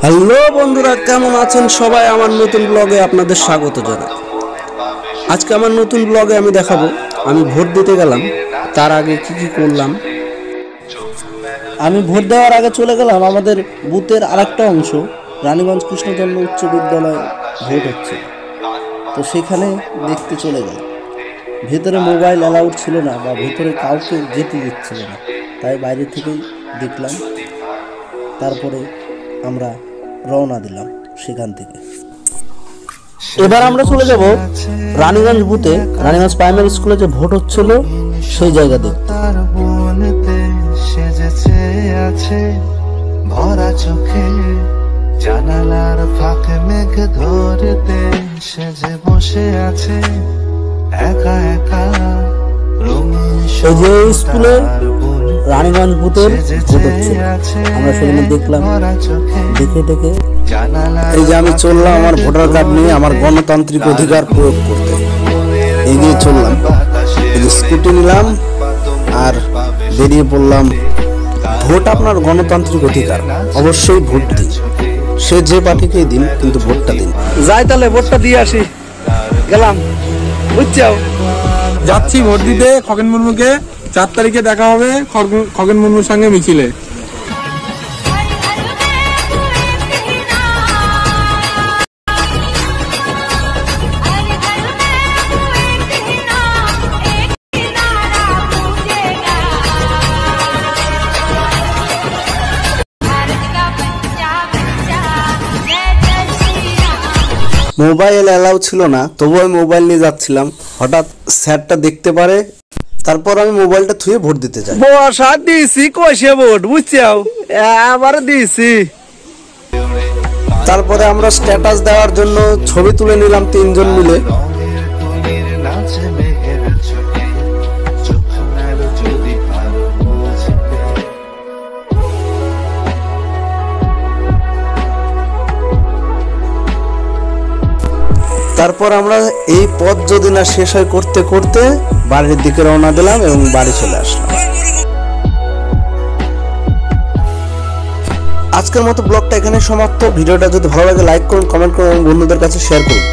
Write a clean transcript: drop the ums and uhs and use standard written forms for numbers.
Hello বন্ধুরা, কেমন আছেন সবাই? আমার নতুন ব্লগে আপনাদের স্বাগত জানাই। আজকে আমার নতুন ব্লগে আমি দেখাবো আমি ভোট দিতে গেলাম, তার আগে কি কি করলাম। আমি ভোট দেওয়ার আগে চলে গেলাম আমাদের বুথের আরেকটা অংশ, রানীগঞ্জ কৃষ্ণচন্দ্র উচ্চ বিদ্যালয়ে ভোট হচ্ছে, তো সেখানে দেখতে চলে গেলাম। ভেতরে মোবাইল অ্যালাউড ছিল না বা ভেতরে কাউকে যেতে দিচ্ছিল না, তাই বাইরে থেকেই দেখলাম। তারপরে আমরা রওনা দিলাম সেখান থেকে। এবার আমরা চলে যাব রানীগঞ্জ বুথে, রানীগঞ্জ প্রাইমারি স্কুলে যে ভোট হচ্ছিল সেই জায়গা দেখতে। ভরা চোখে জানালার ফাঁকে মেঘ ধরতে সেজে বসে আছে একা একা। এই যে স্কুলে রানীগঞ্জ বুথের ভোট হচ্ছে, আমরা সেখানে দেখলাম। দেখে দেখে এই যে আমি চললাম আমার ভোটার কার্ড নিয়ে আমার গণতান্ত্রিক অধিকার প্রয়োগ করতে, এগিয়ে চললাম। এই যে স্কুটি নিলাম আর বেরিয়ে পড়লাম। ভোট আপনার গণতান্ত্রিক অধিকার, অবশ্যই ভোট দিন, সে যে পার্টিকেই দিন, কিন্তু ভোটটা দিন। যাই তাহলে ভোটটা দিয়ে আসি। গেলাম, বুঝছো? যাচ্ছি ভোট দিতে খগেন মুর্মুকে। 4 তারিখে দেখা হবে খগেন মুর্মুর সঙ্গে মিছিলে। মোবাইল অ্যালাউ ছিল না, তবু আমি মোবাইল নিয়ে যাচ্ছিলাম। হঠাৎ স্যারটা দেখতে পারে, তারপর আমি মোবাইলটা থুয়ে ভোট দিতে যাই। বসা দিছি কইছে ভোট, বুঝছো? আবার দিছি। তারপরে আমরা স্ট্যাটাস দেওয়ার জন্য ছবি তুলে নিলাম 3 জন মিলে। তারপর আমরা এই পথ যদি না শেষ হয় করতে করতে বাড়ির দিকে রওনা দিলাম এবং বাড়ি চলে আসলাম। আজকের মতো ব্লগটা এখানে সমাপ্ত। ভিডিওটা যদি ভালো লাগে লাইক করুন, কমেন্ট করুন এবং বন্ধুদের কাছে শেয়ার করুন।